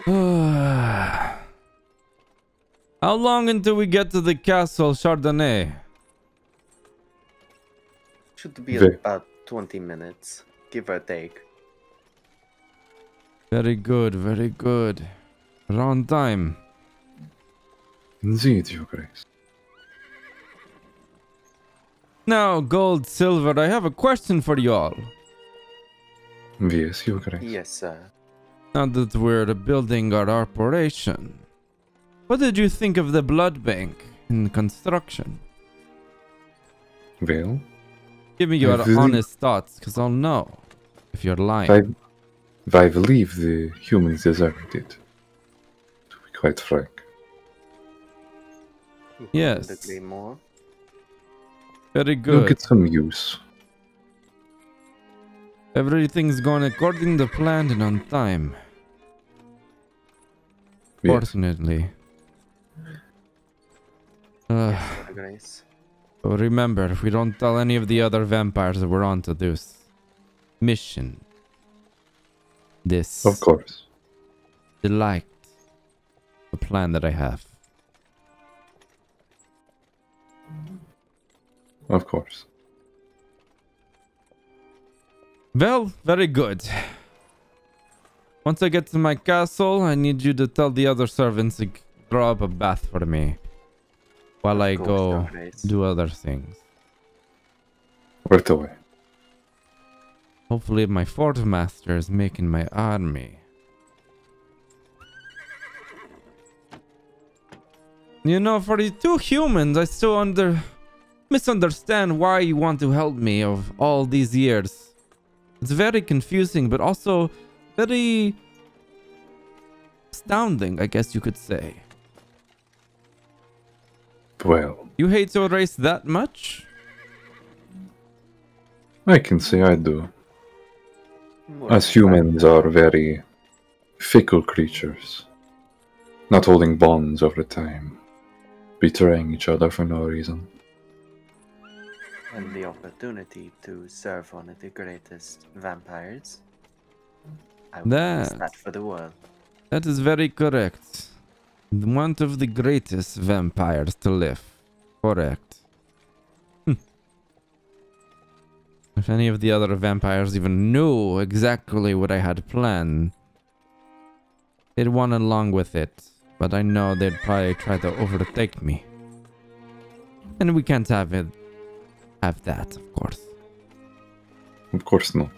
How long until we get to the castle Chardonnay? Should be about 20 minutes, give or take. Very good, very good. We're on time. Indeed, Your Grace. Now, gold, silver, I have a question for you all. Yes, Your Grace. Yes, sir. Now that we're building our operation, what did you think of the blood bank in construction? Well, Give me your honest thoughts, because I'll know if you're lying. I believe the humans deserved it, to be quite frank. Yes. Agree more. Very You'll good. get some use. Everything's going according to plan and on time. Yes. Fortunately. Grace. But remember, we don't tell any of the other vampires that we're on to this mission. This. Of course. Delight. The plan that I have. Of course. Well, very good. Once I get to my castle, I need you to tell the other servants to draw up a bath for me while I go do other things. Right away. Hopefully my fort master is making my army. You know, for the two humans, I still misunderstand why you want to help me of all these years. It's very confusing, but also very astounding, I guess you could say. Well, You hate your race that much? I can say I do. More As humans are very fickle creatures, not holding bonds over time, betraying each other for no reason. And the opportunity to serve one of the greatest vampires. I would miss that for the world. That is very correct. One of the greatest vampires to live. Correct. If any of the other vampires even knew exactly what I had planned, they'd run along with it. But I know they'd probably try to overtake me. And we can't have that, of course. Of course not.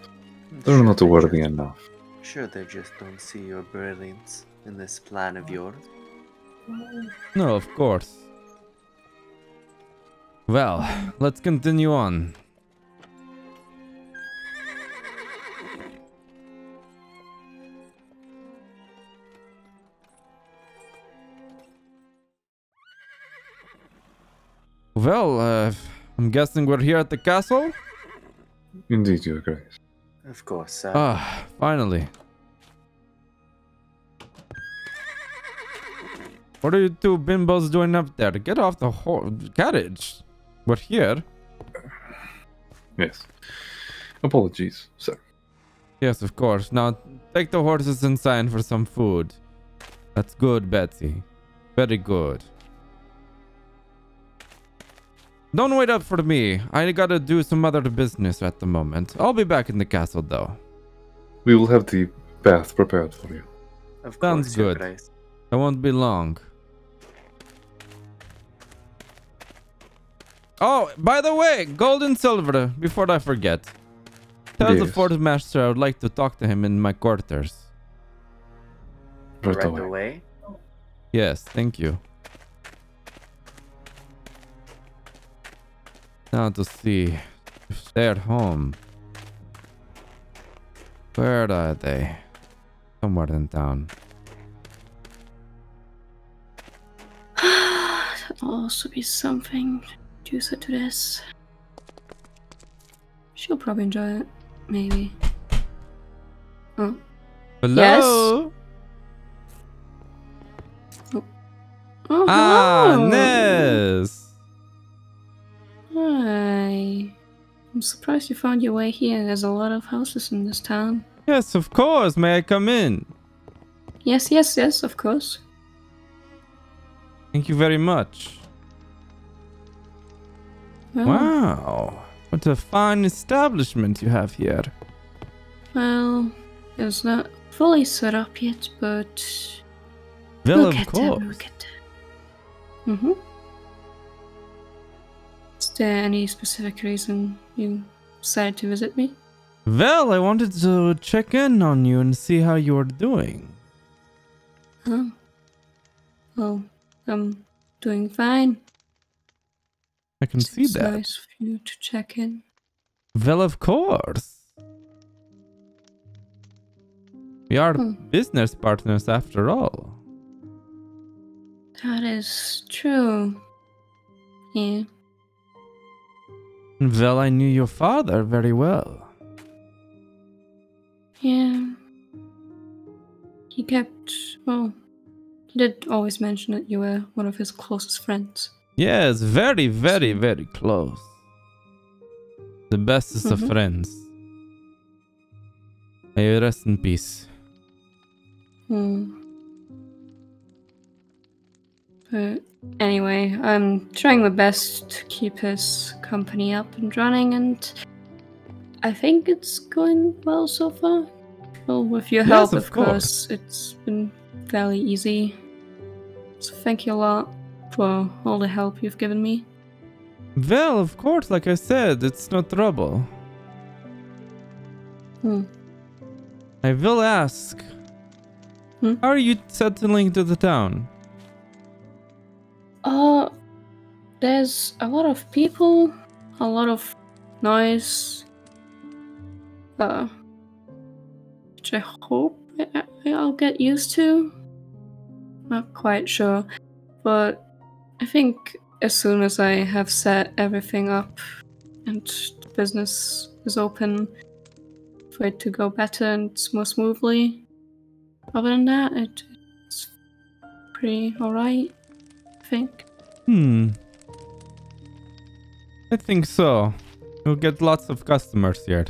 They're not worthy enough. Sure, they just don't see your brilliance in this plan of yours. No, of course. Well, let's continue on. Well, I'm guessing we're here at the castle? Indeed, Your Grace. Of course, sir. Ah, finally. What are you two bimbos doing up there? Get off the carriage. We're here. Yes. Apologies, sir. Yes, of course. Now, take the horses inside for some food. That's good, Betsy. Very good. Don't wait up for me. I gotta do some other business at the moment. I'll be back in the castle, though. We will have the bath prepared for you. Of Sounds course, Your good. Grace. I won't be long. Oh, by the way, gold and silver, before I forget. Tell the Yes. fort master I would like to talk to him in my quarters. Right away. Yes, thank you. Now to see if they're at home. Where are they? Somewhere in town. There'll also be something juicy to this. She'll probably enjoy it. Maybe. Oh. Hello? Oh, hello. Ah, Ness! Hi. I'm surprised you found your way here. There's a lot of houses in this town. Yes, of course. May I come in? Yes, of course. Thank you very much. Well, Wow. What a fine establishment you have here. well, it's not fully set up yet, but Well, we'll of get there, course. we'll get there. Mm-hmm. Is there any specific reason you decided to visit me? Well, I wanted to check in on you and see how you are doing. Oh. Well, I'm doing fine. I can see It's that. nice for you to check in. Well, of course. We are Hmm. business partners after all. That is true. Yeah. Well, I knew your father very well. Yeah. He did always mention that you were one of his closest friends. Yes, very, very, very close. The bestest of Mhm. friends. May you rest in peace. But anyway, I'm trying my best to keep his company up and running, and I think it's going well so far. Well, with your Yes, help, of of course, it's been fairly easy. So thank you a lot for all the help you've given me. Well, of course, like I said, it's no trouble. Hmm. I will ask. Hmm? How are you settling to the town? There's a lot of people, a lot of noise. Which I hope I'll get used to. Not quite sure, but I think as soon as I have set everything up and the business is open for it to go better and more smoothly. Other than that, it's pretty alright, I think. I think so. You'll get lots of customers here.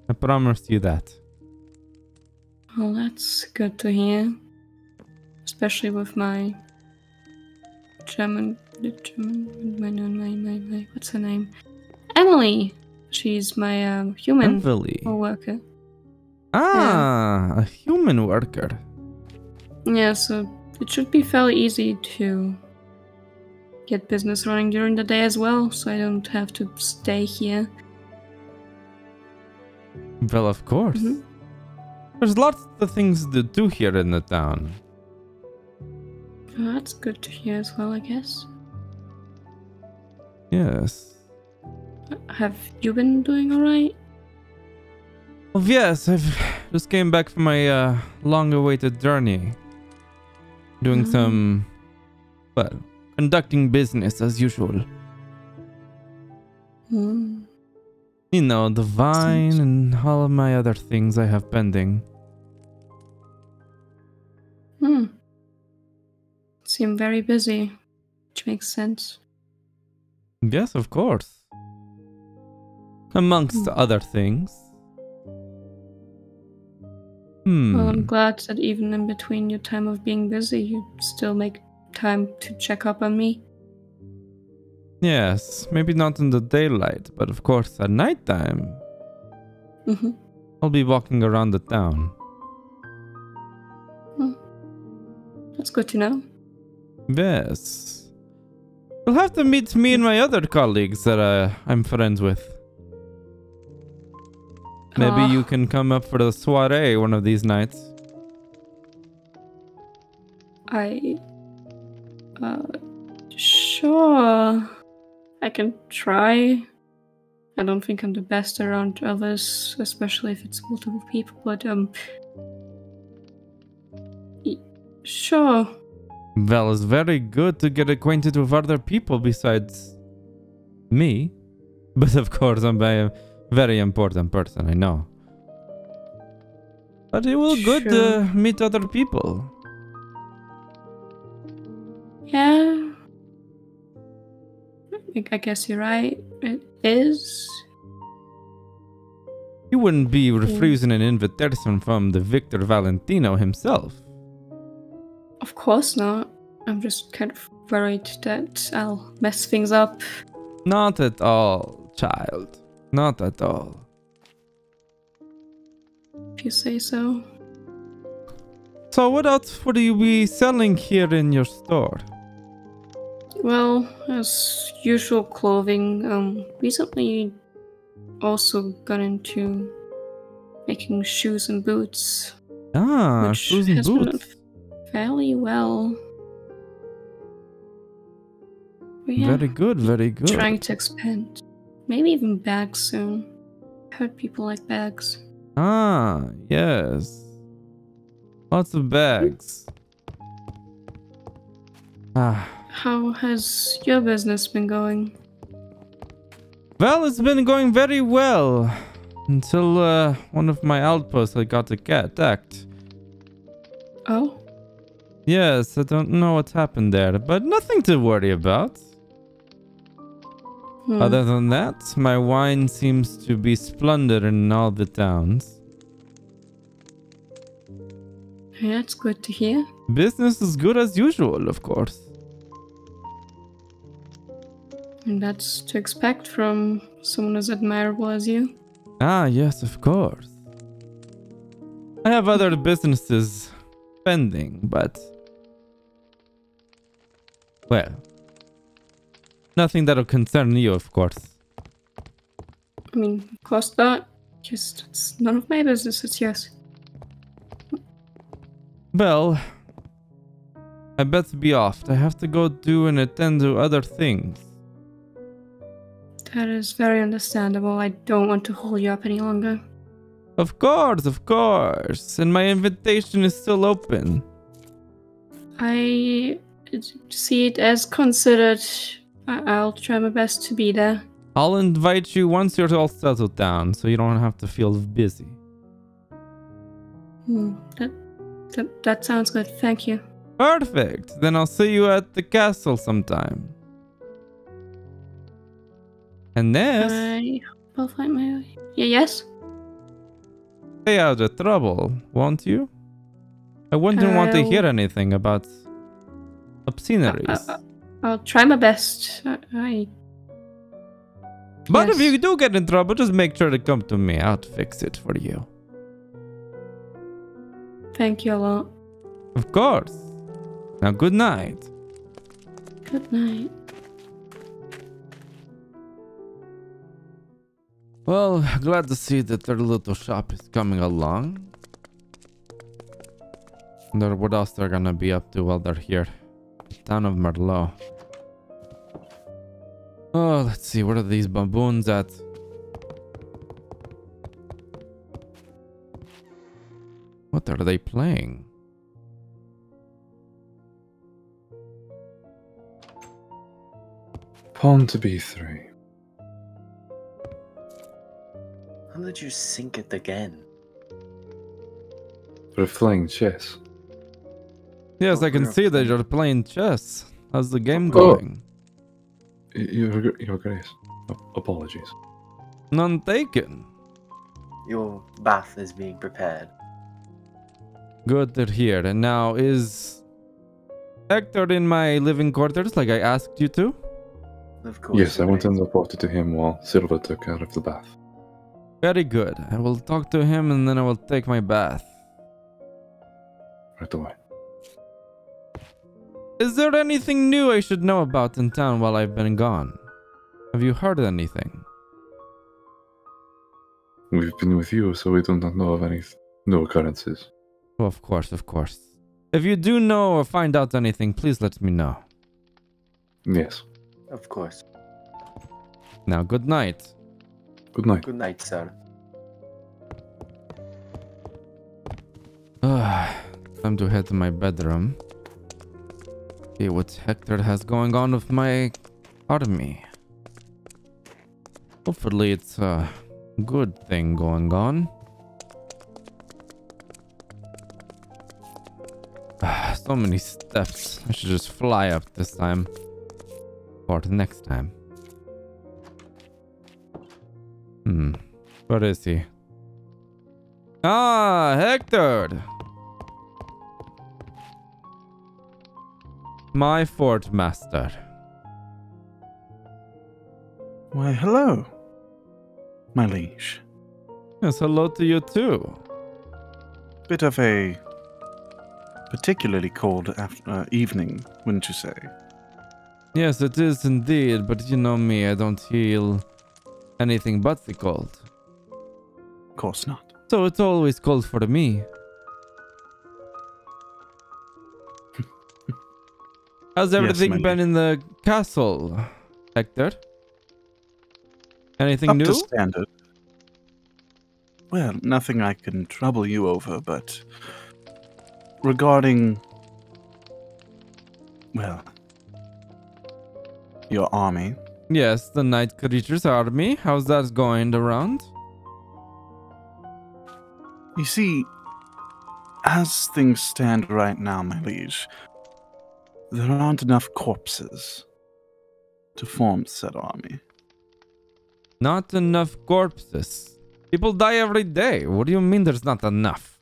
I promise you that. Well, that's good to hear. Especially with my what's her name? Emily! She's my human Emily. worker. Ah, a human worker. Yeah, so it should be fairly easy to get business running during the day as well, so I don't have to stay here. Well, of course. Mhm. There's lots of things to do here in the town. Oh, that's good to hear as well, I guess. Yes. Have you been doing alright? Well, yes, I've just came back from my long-awaited journey. Doing some, well, conducting business as usual. Hmm. You know, the vine and all of my other things I have pending. Seem very busy, which makes sense. Yes, of course. Amongst other things. Well, I'm glad that even in between your time of being busy, you still make time to check up on me. Yes, maybe not in the daylight, but of course at nighttime, I'll be walking around the town. That's good to know. Yes. You'll have to meet me and my other colleagues that I'm friends with. Maybe you can come up for the soiree one of these nights. Sure. I can try. I don't think I'm the best around others, especially if it's multiple people, but, sure. Well, it's very good to get acquainted with other people besides me. But of course, I'm a very important person, I know. But it will good to meet other people. Yeah. I guess you're right. It is. You wouldn't be refusing an invitation from the Victor Valentino himself. Of course not. I'm just kind of worried that I'll mess things up. Not at all, child. Not at all. If you say so. So what else would you be selling here in your store? Well, as usual, clothing. Recently also got into making shoes and boots. Ah, which shoes and has been boots. fairly well. But yeah, Very good, very good. trying to expand. Maybe even bags soon. Heard people like bags. Ah, yes. Lots of bags. Ah. How has your business been going? Well, it's been going very well. Until one of my outposts had got attacked. Oh? Yes, I don't know what happened there, but nothing to worry about. Other than that, my wine seems to be splendid in all the towns. Yeah, that's good to hear. Business is good as usual, of course. And that's to expect from someone as admirable as you. Ah, yes, of course. I have other businesses pending, but... well... nothing that'll concern you, of course. I mean, of course not. Just, it's none of my business, it's yours. Well... I better be off. I have to go do and attend to other things. That is very understandable. I don't want to hold you up any longer. Of course, of course. And my invitation is still open. I see it as considered. I'll try my best to be there. I'll invite you once you're all settled down, so you don't have to feel busy. That sounds good. Thank you. Perfect. Then I'll see you at the castle sometime. And this... I will find my way. Yeah, yes? stay out of trouble, won't you? I wouldn't want to hear anything about obscenities. I'll try my best. But if you do get in trouble, just make sure to come to me. I'll fix it for you. Thank you a lot. Of course. Now, good night. Good night. Well, glad to see that their little shop is coming along. Wonder what else they're gonna be up to while they're here. Town of Merlot. Oh, let's see, what are these baboons at? What are they playing? Pawn to b3. How did you sink it again? They're playing chess. Yes, I can see that you're playing chess. How's the game Oh. going? Your Grace. Apologies. None taken. Your bath is being prepared. Good to hear. And now, is Hector in my living quarters like I asked you to? Of course. Yes, I Your went and Grace. reported to him while Silva took care of the bath. Very good. I will talk to him and then I will take my bath. Right away. Is there anything new I should know about in town while I've been gone? Have you heard anything? We've been with you, so we do not know of any new occurrences. Oh, of course, of course. If you do know or find out anything, please let me know. Yes. Of course. Now, good night. Good night. Good night, sir. Time to head to my bedroom. See what Hector has going on with my army. Hopefully it's a good thing going on. So many steps. I should just fly up this time. Or the next time. Where is he? Ah, Hector! My fort master. Why, hello, my liege. Yes, hello to you too. Bit of a particularly cold evening, wouldn't you say? Yes, it is indeed, but you know me, I don't feel anything but the cold. Of course not. So it's always cold for me. How's everything been in the castle, Hector? Anything Up new? to standard. Well, nothing I can trouble you over, but regarding, well, your army. Yes, the Night Creatures army. How's that going around? You see, as things stand right now, my liege, there aren't enough corpses to form said army. Not enough corpses. People die every day. What do you mean there's not enough?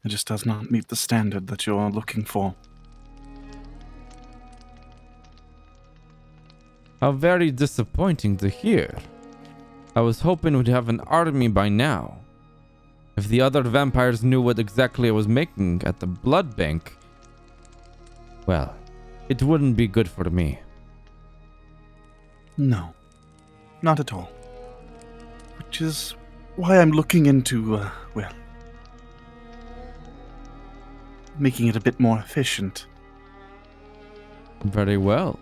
It just does not meet the standard that you're looking for. How very disappointing to hear. I was hoping we'd have an army by now. If the other vampires knew what exactly I was making at the blood bank, well, it wouldn't be good for me. No, not at all. Which is why I'm looking into, well, making it a bit more efficient. Very well.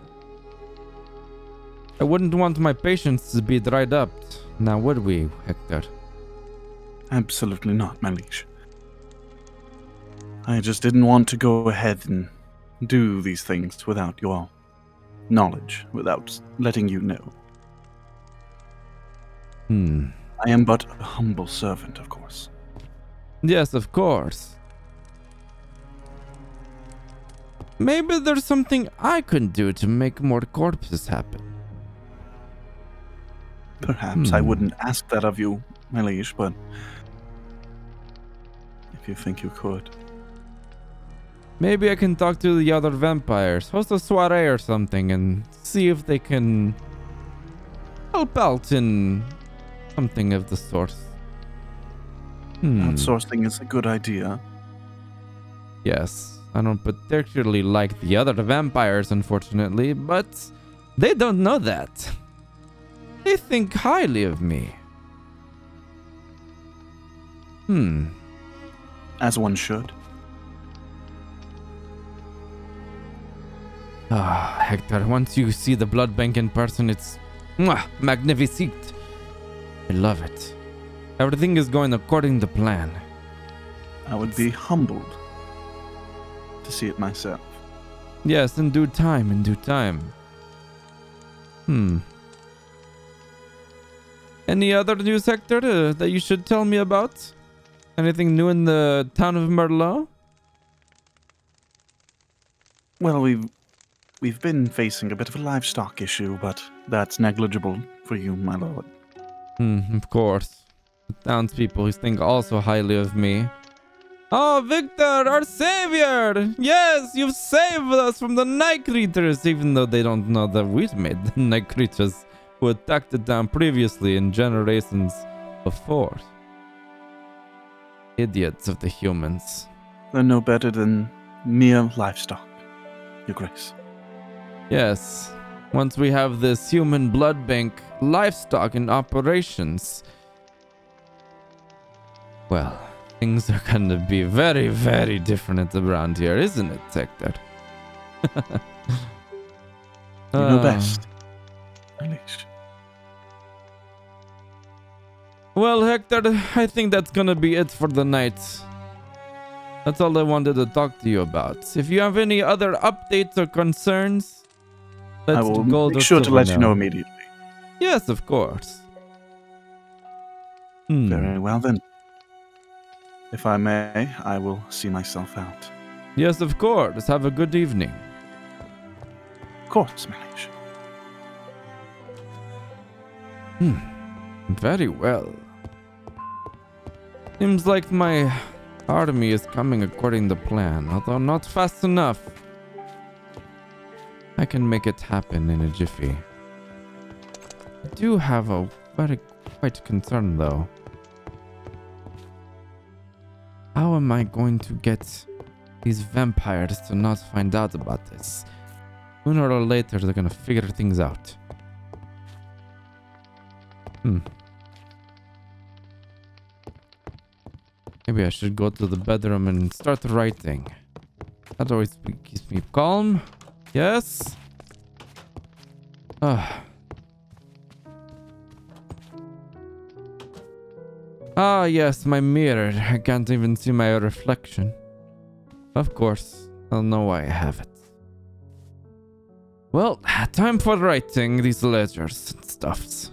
I wouldn't want my patience to be dried up, now would we, Hector? Absolutely not, my liege. I just didn't want to go ahead and do these things without your knowledge, without letting you know. I am but a humble servant, of course. Yes, of course. Maybe there's something I can do to make more corpses happen. Perhaps I wouldn't ask that of you, my liege, but if you think you could. Maybe I can talk to the other vampires, host a soiree or something, and see if they can help out in something of the sort. Outsourcing is a good idea. Yes, I don't particularly like the other vampires, unfortunately, but they don't know that. They think highly of me. As one should. Ah, Hector, once you see the blood bank in person, it's magnificent. I love it. Everything is going according to plan. I would be humbled to see it myself. Yes, in due time, in due time. Any other news, Hector, that you should tell me about? Anything new in the town of Merlot? Well, we've been facing a bit of a livestock issue, but that's negligible for you, my lord. Of course. The townspeople think also highly of me. Oh, Victor, our savior! Yes, you've saved us from the Night Creatures, even though they don't know that we've made the Night Creatures who attacked the town previously in generations before. Idiots of the humans. They're no better than mere livestock, your grace. Yes, once we have this human blood bank livestock in operations, well, things are gonna be very, very different around here, isn't it, Hector? You know best, at least. Well, Hector, I think that's gonna be it for the night. That's all I wanted to talk to you about. If you have any other updates or concerns, I will make sure to let you know immediately. Yes, of course. Very well then. If I may, I will see myself out. Yes, of course. Have a good evening. Of course, my liege. Very well. Seems like my Army is coming according to plan, although not fast enough. I can make it happen in a jiffy. I do have a quite concern though. How am I going to get these vampires to not find out about this? Sooner or later they're gonna figure things out. Maybe I should go to the bedroom and start writing. That always keeps me calm. Yes? Ah, yes, my mirror. I can't even see my reflection. Of course, I'll know why I have it. Well, time for writing these ledgers and stuffs.